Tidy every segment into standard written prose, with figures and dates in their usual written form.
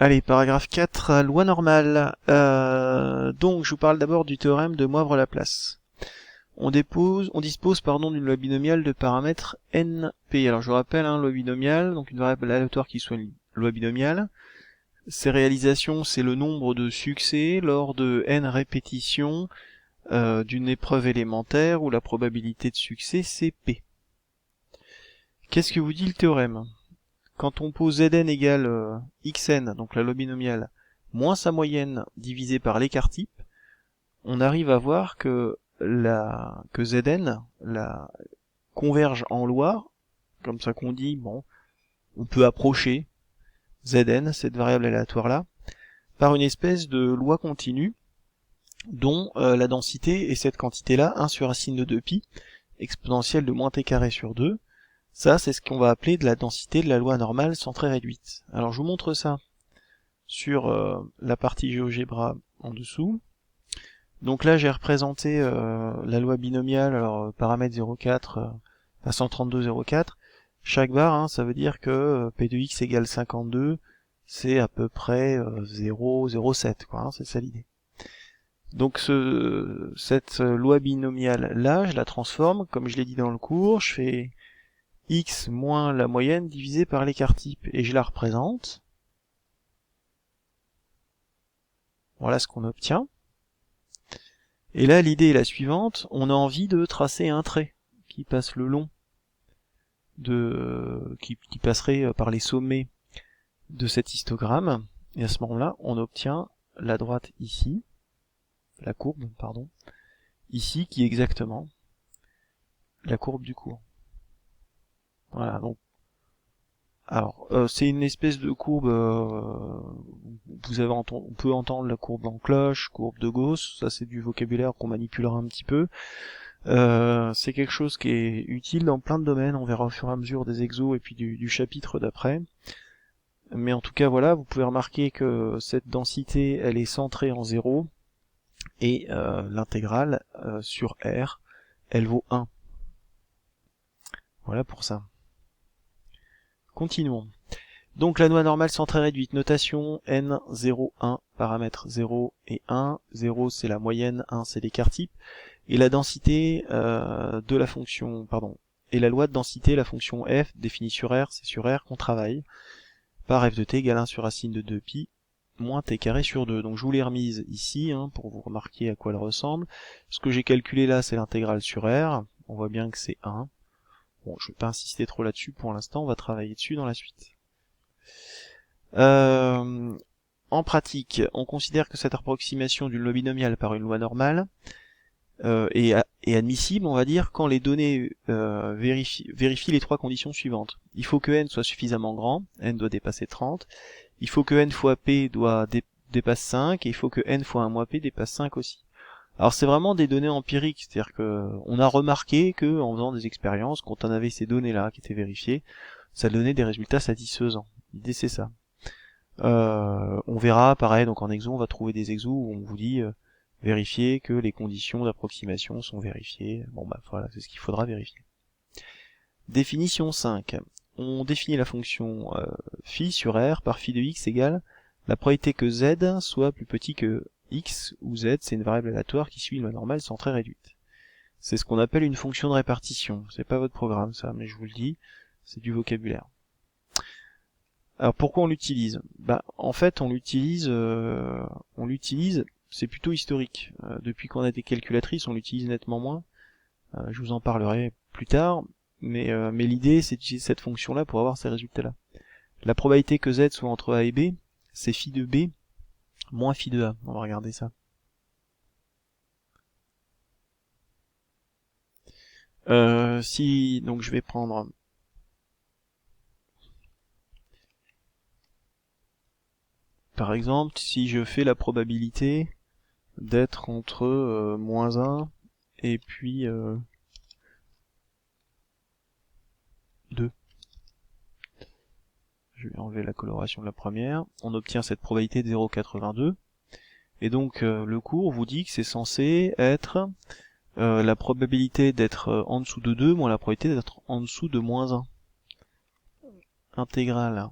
Allez, paragraphe 4, loi normale. Donc, je vous parle d'abord du théorème de Moivre-Laplace. On dispose d'une loi binomiale de paramètres NP. Alors, je vous rappelle, loi binomiale, donc une variable aléatoire qui soit une loi binomiale. Ses réalisations, c'est le nombre de succès lors de n répétitions d'une épreuve élémentaire où la probabilité de succès, c'est P. Qu'est-ce que vous dit le théorème ? Quand on pose Zn égale xn, donc la loi binomiale, moins sa moyenne divisé par l'écart type, on arrive à voir que Zn converge en loi, comme ça qu'on dit, bon, on peut approcher Zn, cette variable aléatoire-là, par une espèce de loi continue, dont la densité est cette quantité-là, 1 sur racine de 2pi, exponentielle de moins t carré sur 2, ça, c'est ce qu'on va appeler de la densité de la loi normale centrée réduite. Alors, je vous montre ça sur la partie GeoGebra en dessous. Donc là, j'ai représenté la loi binomiale, alors paramètre 0,4 à 132,04. Chaque barre, ça veut dire que P de x égale 52, c'est à peu près 0,07, quoi, c'est ça l'idée. Donc cette loi binomiale là, je la transforme, comme je l'ai dit dans le cours, je fais x moins la moyenne divisé par l'écart type, et je la représente. Voilà ce qu'on obtient. Et là, l'idée est la suivante, on a envie de tracer un trait qui passe le long qui passerait par les sommets de cet histogramme, et à ce moment-là, on obtient la droite ici, la courbe, pardon, ici, qui est exactement la courbe du cours. Voilà, donc alors c'est une espèce de courbe, on peut entendre la courbe en cloche, courbe de Gauss, ça c'est du vocabulaire qu'on manipulera un petit peu. C'est quelque chose qui est utile dans plein de domaines, on verra au fur et à mesure des exos et puis du chapitre d'après. Mais en tout cas voilà, vous pouvez remarquer que cette densité elle est centrée en 0, et l'intégrale sur R, elle vaut 1. Voilà pour ça. Continuons. Donc la loi normale centrée réduite, notation n 0, 1, paramètres 0 et 1. 0 c'est la moyenne, 1 c'est l'écart type, et la densité de la fonction, et la loi de densité, la fonction f, définie sur R, c'est sur R qu'on travaille, par f de t égale 1 sur racine de 2pi, moins t carré sur 2. Donc je vous l'ai remise ici, pour vous remarquer à quoi elle ressemble. Ce que j'ai calculé là, c'est l'intégrale sur R, on voit bien que c'est 1. Bon, je vais pas insister trop là-dessus pour l'instant, on va travailler dessus dans la suite. En pratique, on considère que cette approximation d'une loi binomiale par une loi normale est admissible, on va dire, quand les données vérifient les trois conditions suivantes. Il faut que n soit suffisamment grand, n doit dépasser 30, il faut que n fois p dépasse 5, et il faut que n fois 1 moins p dépasse 5 aussi. Alors c'est vraiment des données empiriques, c'est-à-dire que on a remarqué que en faisant des expériences, quand on avait ces données-là qui étaient vérifiées, ça donnait des résultats satisfaisants. L'idée c'est ça. On verra, pareil, donc en exo, on va trouver des exos où on vous dit vérifier que les conditions d'approximation sont vérifiées. Bon bah voilà, c'est ce qu'il faudra vérifier. Définition 5. On définit la fonction phi sur R par phi de x égale la probabilité que z soit plus petit que x, où z c'est une variable aléatoire qui suit une loi normale centrée réduite. C'est ce qu'on appelle une fonction de répartition. C'est pas votre programme ça, mais je vous le dis, c'est du vocabulaire. Alors pourquoi on l'utilise ? En fait on l'utilise, c'est plutôt historique. Depuis qu'on a des calculatrices, on l'utilise nettement moins. Je vous en parlerai plus tard, mais l'idée c'est d'utiliser cette fonction-là pour avoir ces résultats-là. La probabilité que z soit entre a et b, c'est phi de b moins phi de a. On va regarder ça. Donc je vais prendre par exemple, si je fais la probabilité d'être entre moins 1 et puis 2. Je vais enlever la coloration de la première. On obtient cette probabilité de 0,82. Et donc le cours vous dit que c'est censé être la probabilité d'être en dessous de 2 moins la probabilité d'être en dessous de moins 1. Intégrale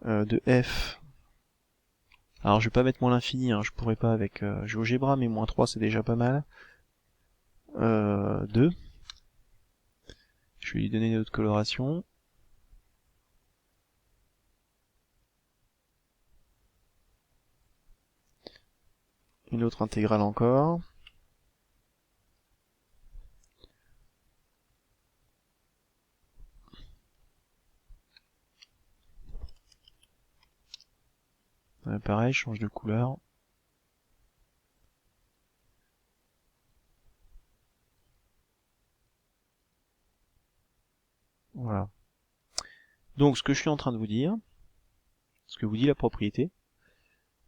de f Alors je vais pas mettre moins l'infini, hein, je pourrais pas avec GeoGebra, mais moins 3 c'est déjà pas mal. 2. Je vais lui donner une autre coloration. Une autre intégrale encore. Pareil, je change de couleur. Voilà. Donc ce que je suis en train de vous dire, ce que vous dit la propriété,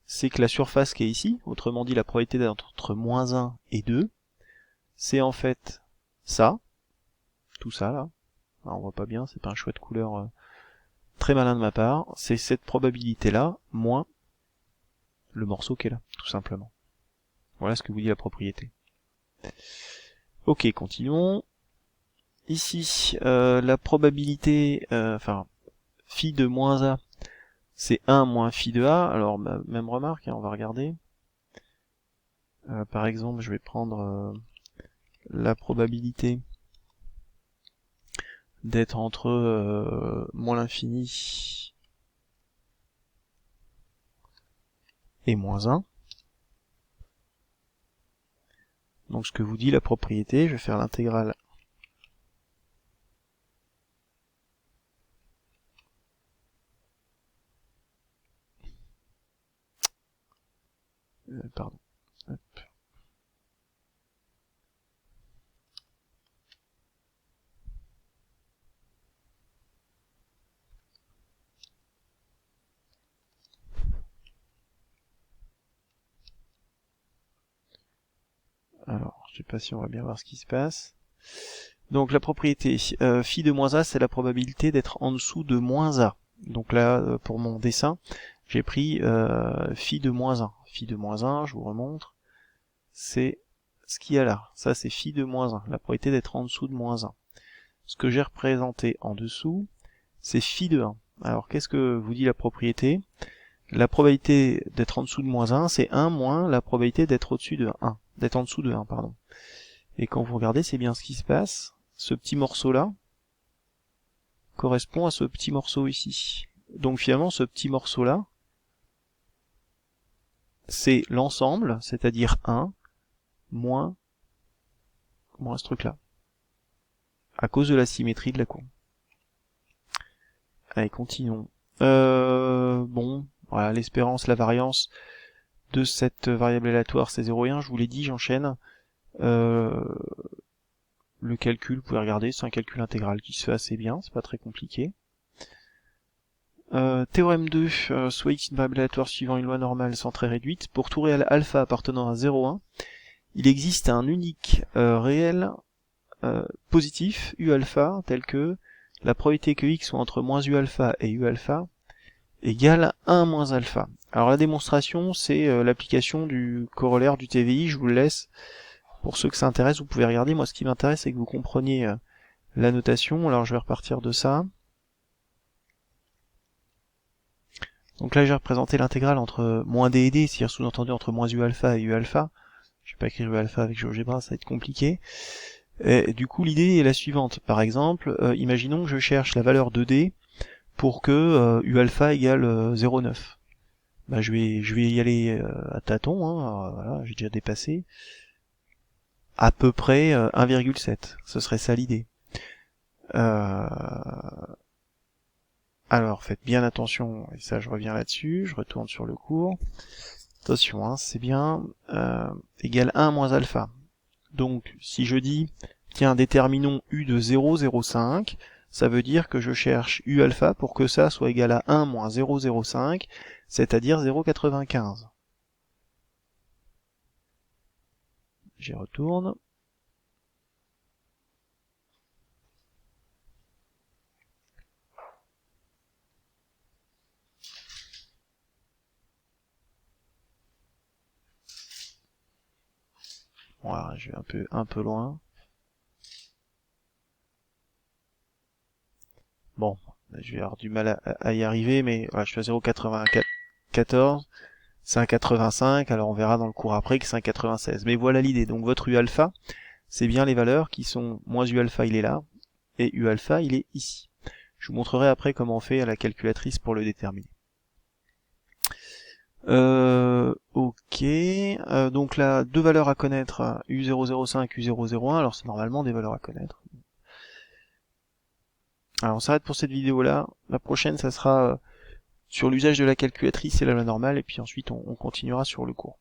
c'est que la surface qui est ici, autrement dit la probabilité d'être entre moins 1 et 2, c'est en fait ça, tout ça là. Alors, on voit pas bien, c'est pas un choix de couleur très malin de ma part, c'est cette probabilité là, moins le morceau qui est là, tout simplement. Voilà ce que vous dit la propriété. Ok, continuons. Ici, la probabilité, enfin, phi de moins a, c'est 1 moins phi de a. Alors, même remarque, hein, on va regarder. Par exemple, je vais prendre la probabilité d'être entre moins l'infini et moins 1. Donc ce que vous dit la propriété, je vais faire l'intégrale pardon. Hop. Alors, je sais pas si on va bien voir ce qui se passe. Donc la propriété phi de moins a, c'est la probabilité d'être en dessous de moins a. Donc là, pour mon dessin, j'ai pris phi de moins 1. Phi de moins 1, je vous remontre, c'est ce qu'il y a là. Ça, c'est phi de moins 1, la probabilité d'être en dessous de moins 1. Ce que j'ai représenté en dessous, c'est phi de 1. Alors, qu'est-ce que vous dit la propriété? La probabilité d'être en dessous de moins 1, c'est 1 moins la probabilité d'être au-dessus de 1. D'être en dessous de 1, pardon. Et quand vous regardez, c'est bien ce qui se passe. Ce petit morceau-là correspond à ce petit morceau ici. Donc finalement, ce petit morceau-là, c'est l'ensemble, c'est-à-dire 1, moins ce truc-là, à cause de la symétrie de la courbe. Allez, continuons. Bon, voilà, l'espérance, la variance de cette variable aléatoire, c'est 0 et 1, je vous l'ai dit, j'enchaîne. Le calcul, vous pouvez regarder, c'est un calcul intégral qui se fait assez bien, c'est pas très compliqué. Théorème 2, soit x une variable aléatoire suivant une loi normale sans très réduite, pour tout réel alpha appartenant à 0,1, il existe un unique réel positif, u alpha, tel que la probabilité que x soit entre moins u alpha et u alpha égale 1 moins alpha. Alors la démonstration, c'est l'application du corollaire du TVI, je vous le laisse. Pour ceux que ça intéresse, vous pouvez regarder. Moi, ce qui m'intéresse, c'est que vous compreniez la notation. Alors je vais repartir de ça. Donc là, j'ai représenté l'intégrale entre moins d et d, c'est-à-dire sous-entendu entre moins u alpha et u alpha. Je vais pas écrire u alpha avec GeoGebra, ça va être compliqué. Et du coup, l'idée est la suivante. Par exemple, imaginons que je cherche la valeur de d pour que u alpha égale 0,9. Bah, je vais y aller à tâtons, hein, voilà, j'ai déjà dépassé. À peu près 1,7. Ce serait ça l'idée. Alors, faites bien attention, et ça je reviens là-dessus, je retourne sur le cours. Attention, hein, c'est bien égal 1 moins alpha. Donc, si je dis, tiens, déterminons u de 0,05, ça veut dire que je cherche u alpha pour que ça soit égal à 1 moins 0,05, c'est-à-dire 0,95. J'y retourne. Voilà, je vais un peu loin. Bon, je vais avoir du mal à y arriver, mais voilà, je suis à 0,94. 5,85, alors on verra dans le cours après que c'est 5,96. Mais voilà l'idée, donc votre U alpha, c'est bien les valeurs qui sont, moins U alpha il est là, et U alpha il est ici. Je vous montrerai après comment on fait à la calculatrice pour le déterminer. Ok, donc là, deux valeurs à connaître, U005, U001, alors c'est normalement des valeurs à connaître. Alors on s'arrête pour cette vidéo là, la prochaine ça sera sur l'usage de la calculatrice et la loi normale, et puis ensuite on continuera sur le cours.